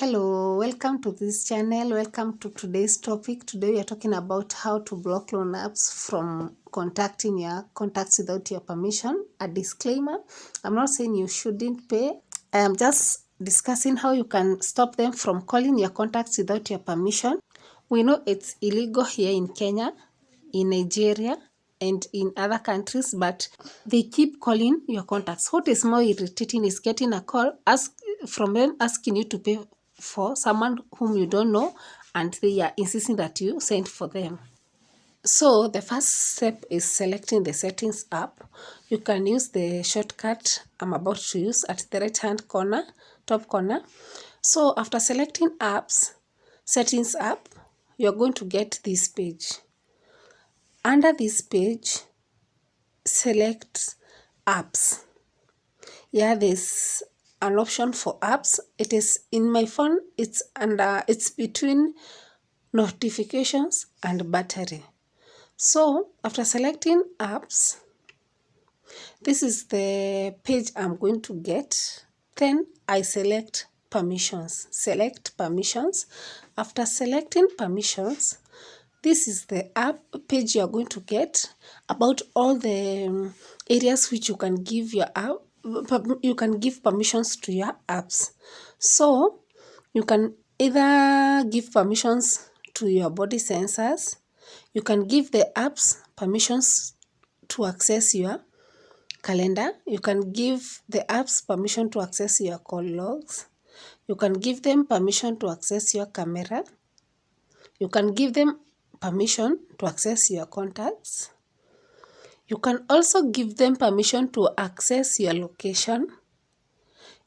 Hello, welcome to this channel. Welcome to today's topic. Today we are talking about how to block loan apps from contacting your contacts without your permission. A disclaimer, I'm not saying you shouldn't pay. I am just discussing how you can stop them from calling your contacts without your permission. We know it's illegal here in Kenya, in Nigeria, and in other countries, but they keep calling your contacts. What is more irritating is getting a call from them asking you to pay for someone whom you don't know, and they are insisting that you send for them. So the first step is selecting the settings app. You can use the shortcut I'm about to use at the right hand corner, top corner. So after selecting apps, settings app, you're going to get this page. Under this page, select apps. Yeah, there's an option for apps. It is in my phone, it's between notifications and battery. So after selecting apps, this is the page I'm going to get. Then I select permissions. Select permissions. After selecting permissions, this is the app page you are going to get about all the areas which you can give your app. You can give permissions to your apps. So you can either give permissions to your body sensors. You can give the apps permissions to access your calendar. You can give the apps permission to access your call logs. You can give them permission to access your camera. You can give them permission to access your contacts. You can also give them permission to access your location.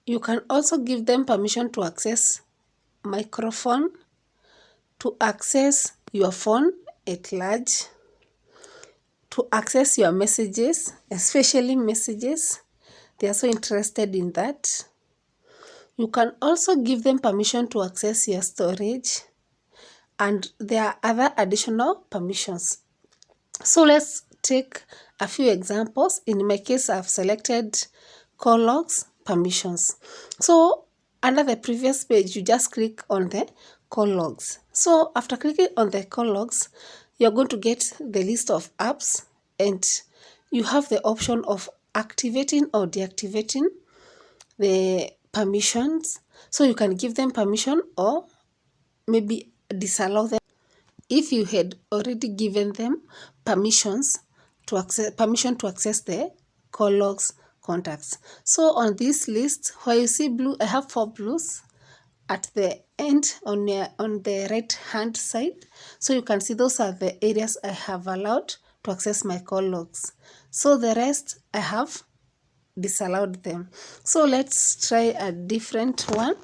You can also give them permission to access microphone, to access your phone at large, to access your messages, especially messages. They are so interested in that. You can also give them permission to access your storage, and there are other additional permissions. So let's take a few examples. In my case, I've selected call logs permissions. So under the previous page, you just click on the call logs. So after clicking on the call logs, you're going to get the list of apps, and you have the option of activating or deactivating the permissions. So you can give them permission or maybe disallow them if you had already given them permission to access the call logs contacts. So on this list, where you see blue, I have 4 blues at the end on the right hand side. So you can see those are the areas I have allowed to access my call logs. So the rest I have disallowed them. So let's try a different one.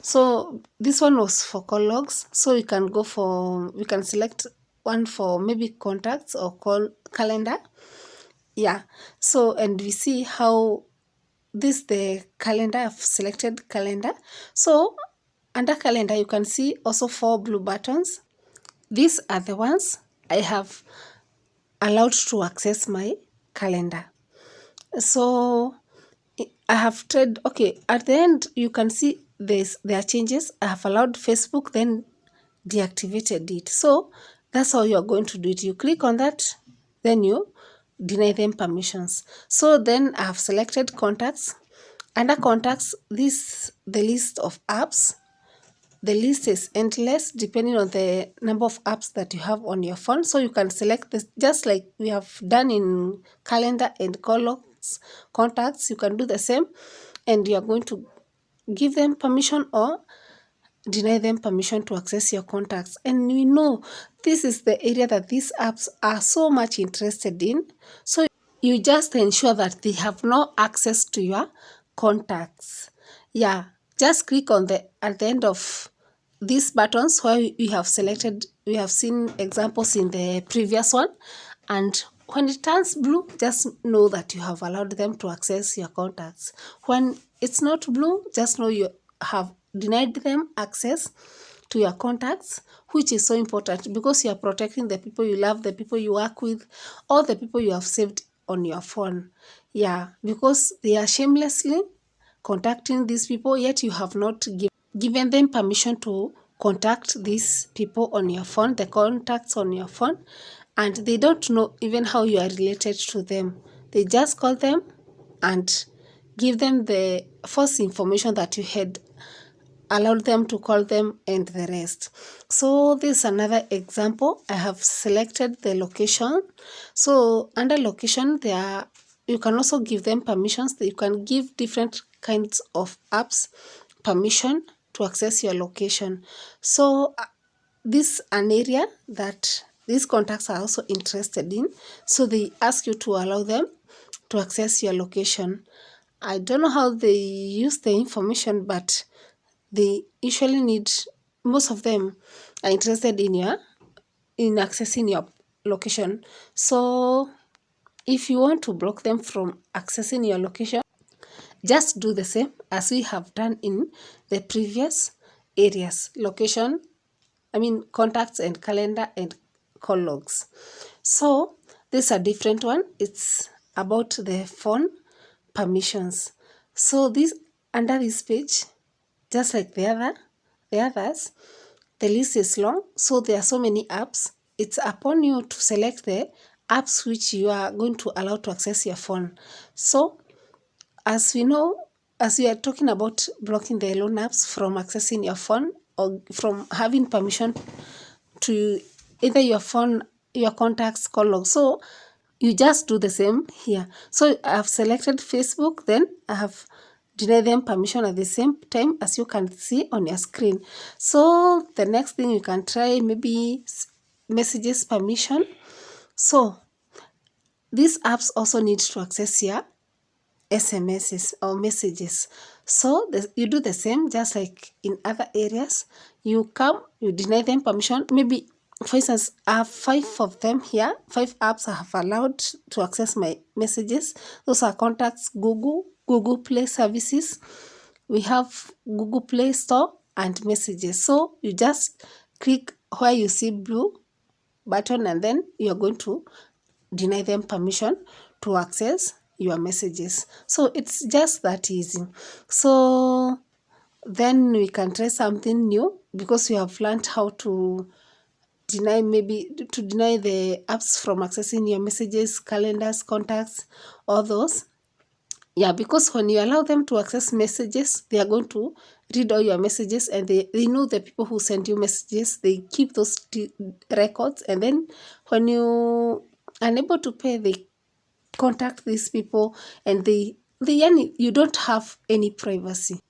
So this one was for call logs. So we can select one for maybe contacts or call calendar. Yeah. So and we see how the calendar. I've selected calendar. So under calendar you can see also 4 blue buttons. These are the ones I have allowed to access my calendar. So I have tried, okay, at the end you can see there are changes. I have allowed Facebook, then deactivated it. So that's how you're going to do it. You click on that, then you deny them permissions. So then I have selected contacts. Under contacts, the list of apps. The list is endless depending on the number of apps that you have on your phone. So you can select this just like we have done in calendar and call logs contacts. You can do the same, and you are going to give them permission or deny them permission to access your contacts. And we know this is the area that these apps are so much interested in. So you just ensure that they have no access to your contacts. Yeah, just click on at the end of these buttons where we have selected. We have seen examples in the previous one, and when it turns blue, just know that you have allowed them to access your contacts. When it's not blue, just know you have denied them access to your contacts, which is so important because you are protecting the people you love, the people you work with, or the people you have saved on your phone. Yeah, because they are shamelessly contacting these people, yet you have not given. given them permission to contact these people on your phone, the contacts on your phone, and they don't know even how you are related to them. They just call them and give them the false information that you had allowed them to call them and the rest. So this is another example. I have selected the location. So under location, you can also give them permissions. You can give different kinds of apps permission to access your location. So this an area that these contacts are also interested in. So they ask you to allow them to access your location. I don't know how they use the information, but they usually need, most of them are interested in accessing your location. So if you want to block them from accessing your location, just do the same as we have done in the previous areas: location, contacts and calendar and call logs. So this is a different one. It's about the phone permissions. So this, under this page, just like the others, the list is long, so there are so many apps. It's upon you to select the apps which you are going to allow to access your phone. So as we know, as we are talking about blocking the loan apps from accessing your phone or from having permission to either your phone, your contacts, call log. So you just do the same here. So I have selected Facebook, then I have denied them permission at the same time, as you can see on your screen. So the next thing you can try, maybe messages permission. So these apps also need to access your SMSs or messages. So you do the same, just like in other areas. You come, you deny them permission. Maybe, for instance, I have 5 of them here. 5 apps I have allowed to access my messages. Those are contacts, Google Play services. We have Google Play Store and messages. So you just click where you see blue button, and then you're going to deny them permission to access your messages. So it's just that easy. So then we can try something new, because we have learned how to deny the apps from accessing your messages, calendars, contacts, all those. Yeah, because when you allow them to access messages, they are going to read all your messages, and they know the people who send you messages. They keep those records, and then when you are unable to pay, they contact these people, and you don't have any privacy.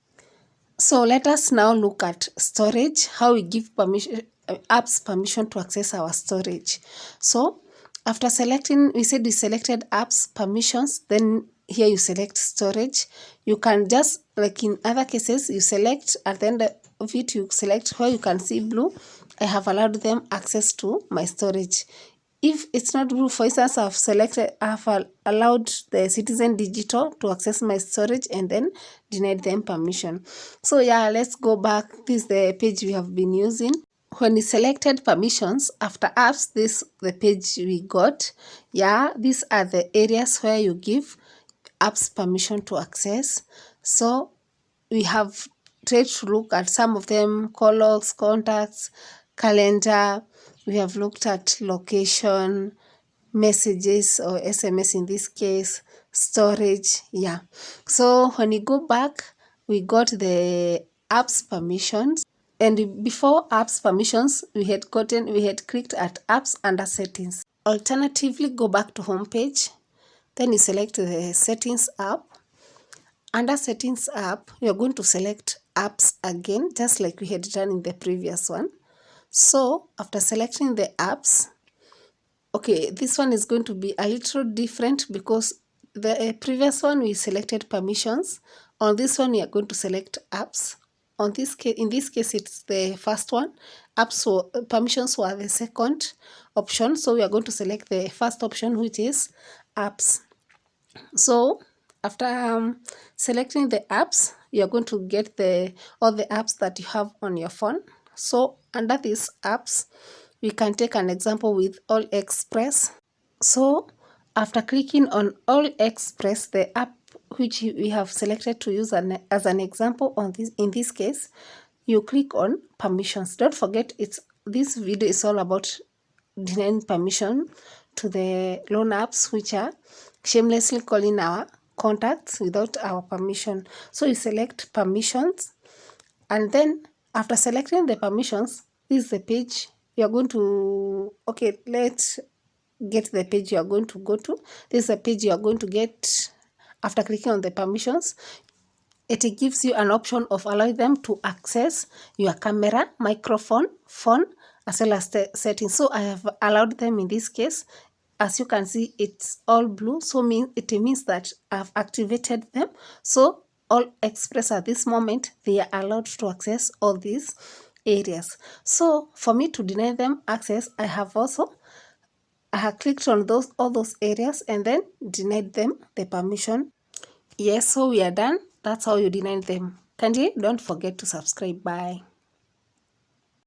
So let us now look at storage, how we give apps permission to access our storage. So after selecting, we said we selected apps permissions, then here you select storage. You can just, like in other cases, you select at the end of it, you select where you can see blue. I have allowed them access to my storage. If it's not blue, for instance, I've allowed the Citizen Digital to access my storage and then denied them permission. So yeah, let's go back. This is the page we have been using. When we selected permissions, after apps, this the page we got. Yeah, these are the areas where you give apps permission to access. So we have tried to look at some of them: call logs, contacts, calendar. We have looked at location, messages or SMS in this case, storage. Yeah. So when you go back, we got the apps permissions. And before apps permissions, we had clicked at apps under settings. Alternatively, go back to home page. Then you select the settings app. Under settings app, you're going to select apps again, just like we had done in the previous one. So after selecting the apps, okay, this one is going to be a little different, because the previous one we selected permissions. On this one, we are going to select apps. In this case, it's the first one. Permissions were the second option. So we are going to select the first option, which is apps. So after selecting the apps, you're going to get all the apps that you have on your phone. So under these apps, we can take an example with All Express. So after clicking on All Express, the app which we have selected to use as an example in this case, you click on permissions. Don't forget, this video is all about denying permission to the loan apps which are shamelessly calling our contacts without our permission. So you select permissions, and then after selecting the permissions, this is the page you're going to, okay, let's get the page you're going to go to. This is the page you're going to get after clicking on the permissions. It gives you an option of allowing them to access your camera, microphone, phone, as well as the settings. So I have allowed them in this case. As you can see, it's all blue. So it means that I've activated them. So all Express at this moment, they are allowed to access all these areas. So for me to deny them access, I have clicked on all those areas and then denied them the permission. Yes, so we are done. That's how you deny them. Kindly don't forget to subscribe. Bye.